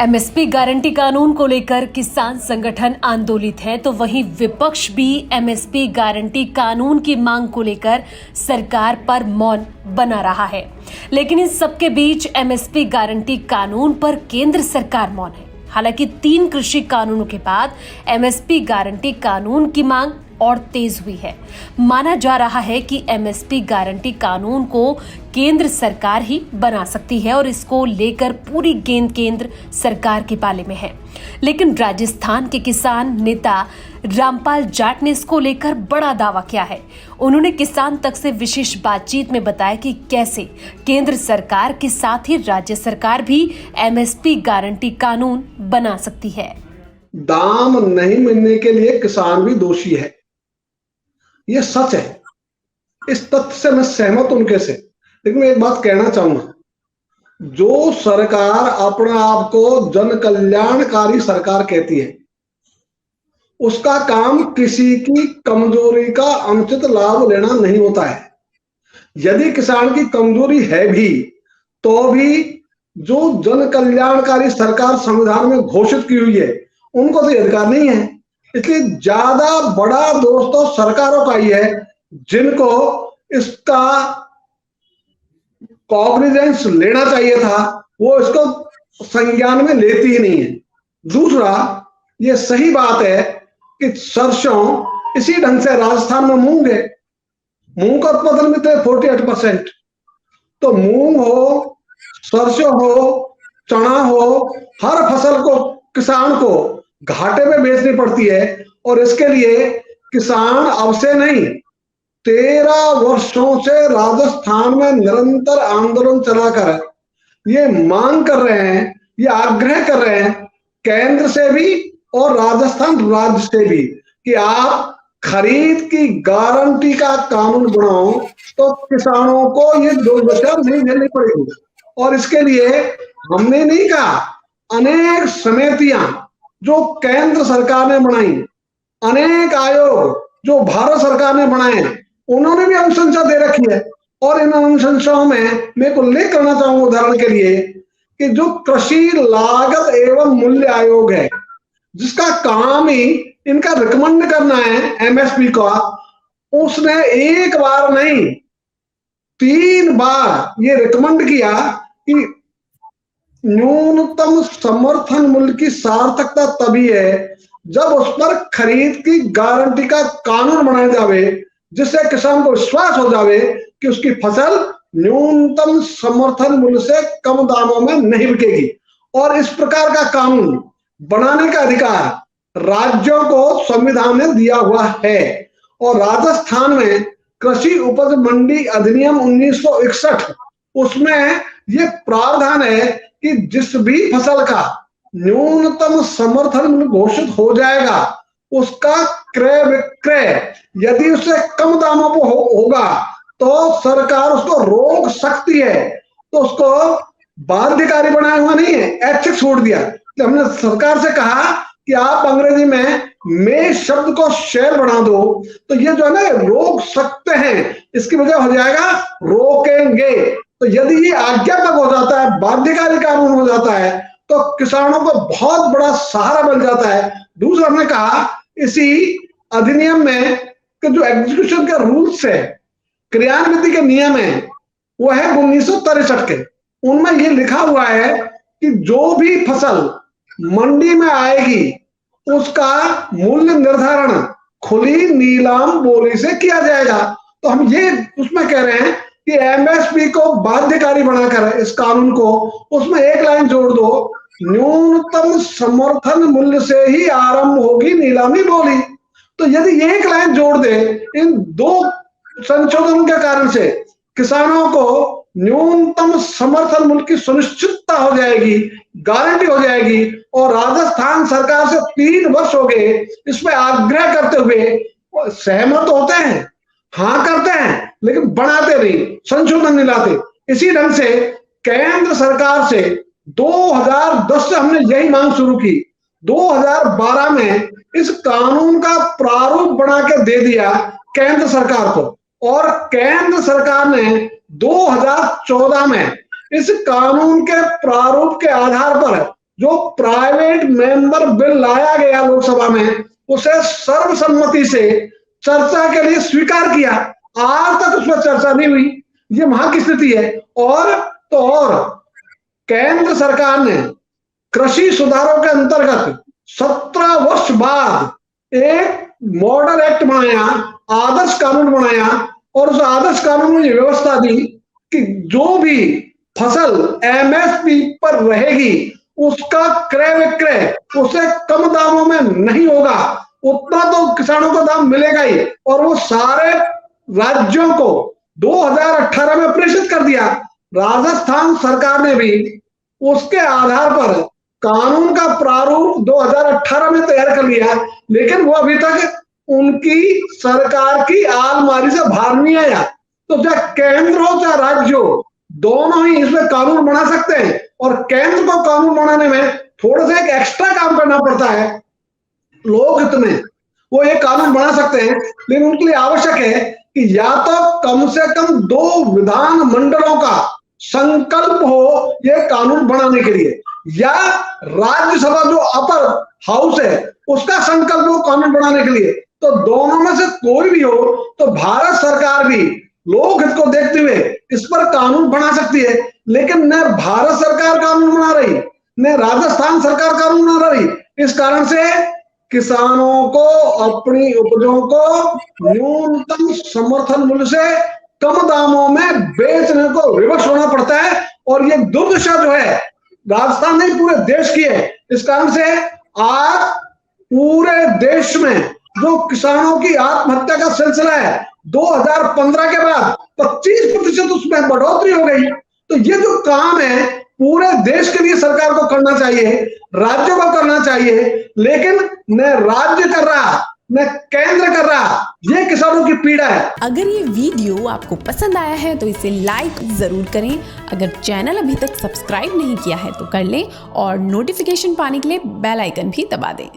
MSP guarantee कानून को लेकर किसान संगठन आंदोलित है, तो वहीं विपक्ष भी एमएसपी गारंटी कानून की मांग को लेकर सरकार पर मौन बना रहा है। लेकिन इन सबके बीच एमएसपी गारंटी कानून पर केंद्र सरकार मौन है। हालांकि 3 कृषि कानूनों के बाद एमएसपी गारंटी कानून की मांग और तेज हुई है। माना जा रहा है कि एमएसपी गारंटी कानून को केंद्र सरकार ही बना सकती है और इसको लेकर पूरी गेंद केंद्र सरकार के पाले में है। लेकिन राजस्थान के किसान नेता रामपाल जाट ने इसको लेकर बड़ा दावा किया है। उन्होंने किसान तक से विशेष बातचीत में बताया कि कैसे केंद्र सरकार के साथ ही राज्य सरकार भी एमएसपी गारंटी कानून बना सकती है। दाम नहीं मिलने के लिए किसान भी दोषी है, ये सच है। इस तथ्य से मैं सहमत हूं उनके से। लेकिन मैं एक बात कहना चाहूंगा, जो सरकार अपने आप को जन कल्याणकारी सरकार कहती है, उसका काम किसी की कमजोरी का अनुचित लाभ लेना नहीं होता है। यदि किसान की कमजोरी है भी, तो भी जो जन कल्याणकारी सरकार संविधान में घोषित की हुई है, उनको तो अधिकार नहीं है। इसलिए ज्यादा बड़ा दोष तो सरकारों का ही है, जिनको इसका कॉग्निजेंस लेना चाहिए था, वो इसको संज्ञान में लेती ही नहीं है। दूसरा, ये सही बात है कि सरसों इसी ढंग से राजस्थान में मूंग है, मूंग का उत्पादन भी तो 48%। तो मूंग हो, सरसों हो, चना हो, हर फसल को किसान को घाटे में बेचनी पड़ती है। और इसके लिए किसान अब से नहीं, 13 वर्षों से राजस्थान में निरंतर आंदोलन चलाकर ये मांग कर रहे हैं, ये आग्रह कर रहे हैं केंद्र से भी और राजस्थान राज्य से भी कि आप खरीद की गारंटी का कानून बनाओ, तो किसानों को ये दुर्दशा नहीं झेलनी पड़ेगी। और इसके लिए हमने नहीं कहा, अनेक समितियां जो केंद्र सरकार ने बनाई, अनेक आयोग जो भारत सरकार ने बनाए, उन्होंने भी अनुशंसा दे रखी है। और इन अनुशंसाओं में मैं उल्लेख करना चाहूंगा उदाहरण के लिए कि जो कृषि लागत एवं मूल्य आयोग है, जिसका काम ही इनका रिकमेंड करना है एमएसपी का, उसने एक बार नहीं 3 बार ये रिकमेंड किया कि न्यूनतम समर्थन मूल्य की सार्थकता तभी है जब उस पर खरीद की गारंटी का कानून बनाया जावे, जिससे किसान को विश्वास हो जावे कि उसकी फसल न्यूनतम समर्थन मूल्य से कम दामों में नहीं बिकेगी। और इस प्रकार का कानून बनाने का अधिकार राज्यों को संविधान ने दिया हुआ है। और राजस्थान में कृषि उपज मंडी अधिनियम 1961, उसमें यह प्रावधान है कि जिस भी फसल का न्यूनतम समर्थन मूल्य घोषित हो जाएगा, उसका क्रय विक्रय यदि उससे कम दामों पर होगा तो सरकार उसको रोक सकती है। तो उसको बाध्यकारी बनाया हुआ नहीं है, ऐच्छिक छोड़ दिया। तो हमने सरकार से कहा कि आप अंग्रेजी में शब्द को शेल बना दो, तो ये जो है ना रोक सकते हैं, इसकी वजह हो जाएगा रोकेंगे। तो यदि ये आज्ञात्मक हो जाता है, बाध्यकारी कानून हो जाता है, तो किसानों को बहुत बड़ा सहारा मिल जाता है। दूसरा, हमने कहा इसी अधिनियम में कि जो एग्जीक्यूशन के रूल्स है, क्रियान्विति के नियम है, वो है 1963 के। उनमें ये लिखा हुआ है कि जो भी फसल मंडी में आएगी, उसका मूल्य निर्धारण खुली नीलाम बोली से किया जाएगा। तो हम ये उसमें कह रहे हैं कि एमएसपी को बाध्यकारी बनाकर इस कानून को, उसमें एक लाइन जोड़ दो, न्यूनतम समर्थन मूल्य से ही आरंभ होगी नीलामी बोली। तो यदि एक लाइन जोड़ दे, इन 2 संशोधनों के कारण से किसानों को न्यूनतम समर्थन मूल्य की सुनिश्चितता हो जाएगी, गारंटी हो जाएगी। और राजस्थान सरकार से 3 वर्ष हो गए इसमें आग्रह करते हुए, सहमत होते हैं, हाँ करते हैं, लेकिन बनाते नहीं, संशोधन नहीं लाते। इसी ढंग से केंद्र सरकार से 2010 से हमने यही मांग शुरू की। 2012 में इस कानून का प्रारूप बना के दे दिया केंद्र सरकार को, और केंद्र सरकार ने 2014 में इस कानून के प्रारूप के आधार पर जो प्राइवेट मेंबर बिल लाया गया लोकसभा में, उसे सर्वसम्मति से चर्चा के लिए स्वीकार किया। आज तक उस पर चर्चा नहीं हुई। ये वहां की स्थिति है। और तो और केंद्र सरकार ने कृषि सुधारों के अंतर्गत 17 वर्ष बाद एक मॉडल एक्ट बनाया, आदर्श कानून बनाया, और उस आदर्श कानून में ये व्यवस्था दी कि जो भी फसल एमएसपी पर रहेगी उसका क्रय विक्रय उसे कम दामों में नहीं होगा, उतना तो किसानों को दाम मिलेगा ही। और वो सारे राज्यों को 2018 में प्रेषित कर दिया। राजस्थान सरकार ने भी उसके आधार पर कानून का प्रारूप 2018 में तैयार कर लिया, लेकिन वो अभी तक उनकी सरकार की आलमारी से बाहर नहीं आया। तो चाहे केंद्र हो चाहे राज्य हो, दोनों ही इसमें कानून बना सकते हैं। और केंद्र को कानून बनाने में थोड़ा सा एक एक्स्ट्रा काम करना पड़ता है लोक हित में। वो ये कानून बना सकते हैं, लेकिन उनके लिए आवश्यक है कि या तो कम से कम 2 विधान मंडलों का संकल्प हो ये कानून बनाने के लिए, या राज्यसभा जो अपर हाउस है उसका संकल्प हो कानून बनाने के लिए। तो दोनों में से कोई भी हो तो भारत सरकार भी लोक हित को देखते हुए इस पर कानून बना सकती है। लेकिन न भारत सरकार कानून बना रही, न राजस्थान सरकार कानून बना रही। इस कारण से किसानों को अपनी उपजों को न्यूनतम समर्थन मूल्य से कम दामों में बेचने को विवश होना पड़ता है। और ये दुर्दशा जो है राजस्थान नहीं पूरे देश की है। इस कारण से आज पूरे देश में जो किसानों की आत्महत्या का सिलसिला है 2015 के बाद 25% उसमें बढ़ोतरी हो गई। तो ये जो काम है पूरे देश के लिए सरकार को करना चाहिए, राज्यों को करना चाहिए, लेकिन न राज्य कर रहा न केंद्र कर रहा। ये किसानों की पीड़ा है। अगर ये वीडियो आपको पसंद आया है तो इसे लाइक जरूर करें। अगर चैनल अभी तक सब्सक्राइब नहीं किया है तो कर लें और नोटिफिकेशन पाने के लिए बेल आइकन भी दबा दें।